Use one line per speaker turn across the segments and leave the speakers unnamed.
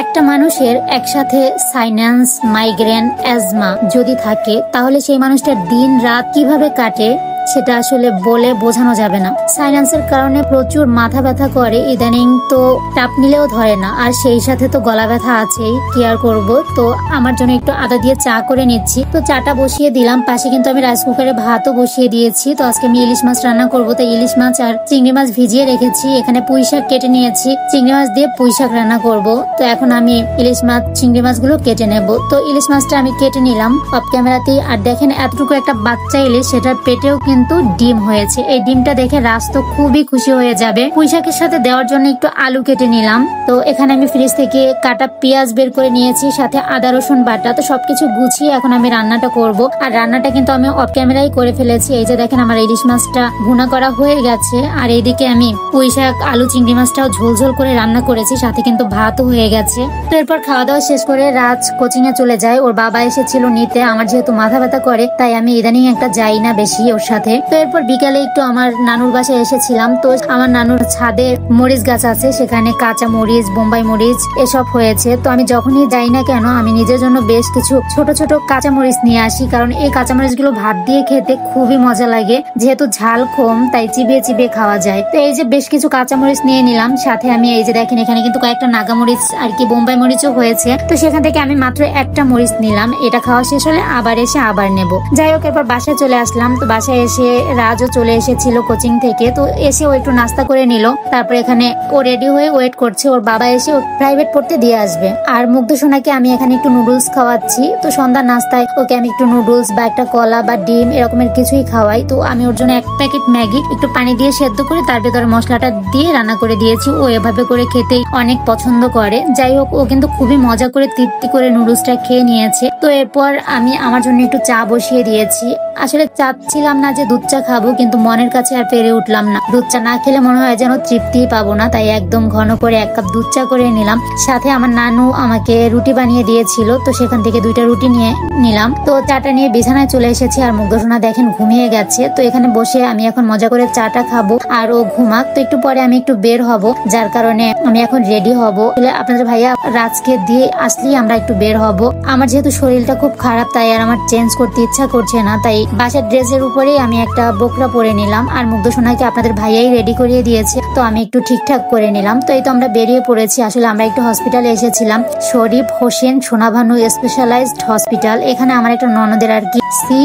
একটা মানুষের একসাথে সাইনাস, মাইগ্রেন, অ্যাজমা যদি থাকে তাহলে সেই মানুষটার দিন রাত কিভাবে কাটে সেটা আসলে বলে বোঝানো যাবে না। সাইনাসের কারণে প্রচুর মাথা ব্যথা করে, ইদানিং তো চাপ নিলেও ধরে না, আর সেই সাথে তো গলা ব্যথা আছেই, কি আর করবো। তো আমার জন্য একটু আদা দিয়ে চা করে নিচ্ছি। তো চাটা বসিয়ে দিলাম, পাশে কিন্তু আমি রাইস কুকারে ভাতও বসিয়ে দিয়েছি। তো আজকে আমি ইলিশ মাছ রান্না করবো, তাই ইলিশ মাছ আর চিংড়ি মাছ ভিজিয়ে রেখেছি। এখানে পুঁই শাক কেটে নিয়েছি, চিংড়ি মাছ দিয়ে পুঁই শাক রান্না করব। তো এখন আমি ইলিশ মাছ চিংড়ি মাছগুলো কেটে নেব। তো ইলিশ মাছটা আমি কেটে নিলাম অফ ক্যামেরাতেই। আর দেখেন এতটুকু একটা বাচ্চা ইলিশ, সেটার পেটেও কিন্তু ডিম হয়েছে। এই ডিমটা দেখে রাজ তো খুবই খুশি হয়ে যাবে। পুঁই শাকের সাথে দেওয়ার জন্য একটু আলু কেটে নিলাম। তো এখানে আমি ফ্রিজ থেকে কাটা পেঁয়াজ বের করে নিয়েছি, সাথে আদা রসুন বাটা। তো সবকিছু গুছিয়ে এখন আমি রান্নাটা করব। আর রান্নাটা কিন্তু আমি অফ ক্যামেরাই করে ফেলেছি। এই যে দেখেন আমার ইলিশ মাছটা ভুনা করা হয়ে গেছে, আর এইদিকে আমি পুঁই শাক, আলু, চিংড়ি মাছটাও ঝোলঝোল করে রান্না করেছি, সাথে কিন্তু ভাতও হয়ে গেছে। তো এরপর খাওয়া দাওয়া শেষ করে রাজ কোচিং এ চলে যায়। ওর বাবা এসেছিল নিতে। আমার যেহেতু মাথা ব্যথা করে তাই আমি ইদানিং একটা যাই না বেশি ওর সাথে। তো এরপর বিকালে একটু আমার নানুর বাসায় এসেছিলাম। তো আমার নানুর ছাদে মরিচ গাছ আছে, সেখানে কাঁচা মরিচ, বোম্বাই মরিচ এসব হয়েছে। তো আমি যখনই যাই না কেন আমি নিজের জন্য বেশ কিছু ছোট ছোট কাঁচা মরিচ নিয়ে আসি, কারণ এই কাঁচা মরিচ গুলো ভাত দিয়ে খেতে খুবই মজা লাগে। যেহেতু ঝাল কম তাই চিবিয়ে চিবিয়ে খাওয়া যায়। তো এই যে বেশ কিছু কাঁচা মরিচ নিয়ে নিলাম, সাথে আমি এই যে দেখেন এখানে কিন্তু কয়েকটা নাগা মরিচ আর কি বোম্বাই মরিচও হয়েছে। তো সেখান থেকে আমি মাত্র একটা মরিচ নিলাম। এটা খাওয়া শেষ হলে আবার এসে আবার নেব। যাই হোক, এরপর বাসায় চলে আসলাম। তো বাসায় এসে রাজও চলে এসেছিল কোচিং থেকে। তো এসে ও একটু নাস্তা করে নিল। তারপরে এখানে ও রেডি হয়ে ওয়েট করছে, ওর বাবা এসে ও প্রাইভেট পড়তে দিয়ে আসবে। আর মুগ্ধ সোনাকে আমি এখানে একটু নুডলস খাওয়াচ্ছি। তো সন্ধ্যার নাস্তায় ওকে আমি একটু নুডলস বা একটা কলা বা ডিম এরকমের কিছুই খাওয়াই। তো আমি ওর জন্য এক প্যাকেট ম্যাগি একটু পানি দিয়ে সেদ্ধ করে তার ভেতরে মশলাটা দিয়ে রান্না করে দিয়েছি। ও এভাবে করে খেতেই অনেক পছন্দ করে। যাই হোক, ও কিন্তু খুবই মজা করে তৃপ্তি করে নুডলসটা খেয়ে নিয়েছে। তো এরপর আমি আমার জন্য একটু চা বসিয়ে দিয়েছি। আসলে চাচ্ছিলাম না যে দুধ চা খাবো, কিন্তু মনের কাছে আর পেরে উঠলাম না। দুধ চা না খেলে মনে হয় যেন তৃপ্তি পাবো না, তাই একদম ঘন করে 1 কাপ দুধ চা করে নিলাম। সাথে আমার নানু আমাকে রুটি বানিয়ে দিয়েছিল, তো সেখান থেকে 2টা রুটি নিয়ে নিলাম। তো চাটা নিয়ে বিছানায় চলে এসেছি। আর মুগ্ধ সোনা দেখেন ঘুমিয়ে গেছে। তো এখানে বসে আমি এখন মজা করে চাটা খাবো আর ও ঘুমাক। তো একটু পরে আমি একটু বের হব, যার কারণে আমি এখন রেডি হব। আপনাদের ভাইয়া রাজকে দিয়ে আসলেই আমরা একটু বের হব। আমার যেহেতু শরীরটা খুব খারাপ তাই আর আমার চেঞ্জ করতে ইচ্ছা করছে না, তাই বাসার ড্রেসের উপরেই আমি একটা বোকরা পরে নিলাম। আর মুগ্ধ সোনাকে আপনাদের ভাইয়াই রেডি করিয়ে দিয়েছে, তো আমি একটু ঠিকঠাক করে নিলাম। তো এই তো আমরা বেরিয়ে পড়েছি। আসলে আমরা একটু হসপিটালে এসেছিলাম, শরীফ হোসেন সোনাভানু স্পেশালাইজড হসপিটাল। এখানে আমার একটা ননদের আর কি সি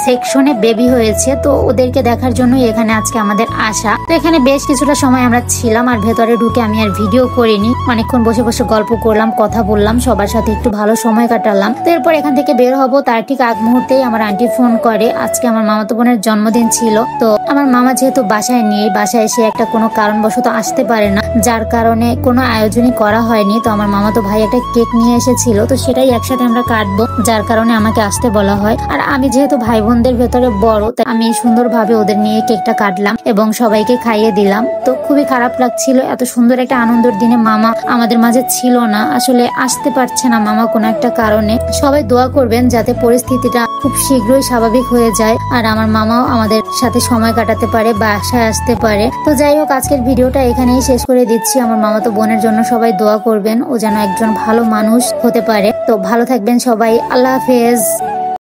সেকশনে বেবি হয়েছে, তো ওদেরকে দেখার জন্য এখানে আজকে আমাদের আসা। তো এখানে বেশ কিছুটা সময় আমরা ছিলাম, আর ভেতরে ঢুকে আমি আর ভিডিও করিনি। অনেকক্ষণ বসে বসে গল্প করলাম, কথা বললাম, সবার সাথে একটু ভালো সময় কাটালাম। তো এরপর এখান থেকে বের হব, তার ঠিক আগ মুহূর্তেই আমার আন্টি ফোন করে। আজকে আমার মামাতো বোনের জন্মদিন ছিল। তো আমার মামা যেহেতু বাসায় নেই, বাসায় এসে একটা কোনো কারণবশত আসতে পারে না, যার কারণে কোনো আয়োজনই করা হয়নি। তো আমার মামাতো ভাই একটা কেক নিয়ে এসেছিল, তো সেটাই একসাথে আমরা কাটবো, যার কারণে আমাকে আসতে বলা হয়। আর আমি যেহেতু ভাই বোনদের ভেতরে বড়, তাই আমি সুন্দরভাবে ওদের নিয়ে কেকটা কাটলাম এবং সবাইকে খাইয়ে দিলাম। তো খুবই খারাপ লাগছিল, এত সুন্দর একটা আনন্দের দিনে মামা আমাদের মাঝে ছিল না। আসলে আসতে পারছে না মামা কোনো একটা কারণে। সবাই দোয়া করবেন যাতে পরিস্থিতিটা খুব শীঘ্রই স্বাভাবিক হয়ে যায় আর আমার মামাও আমাদের সাথে সময় কাটাতে পারে, বাসায় আসতে পারে। তো যাই হোক, আজকের ভিডিওটা এখানেই শেষ করে দিচ্ছি। আমার মামাতো বোনের জন্য সবাই দোয়া করবেন, ও যেন একজন ভালো মানুষ হতে পারে। তো ভালো থাকবেন সবাই, আল্লাহ হাফেজ।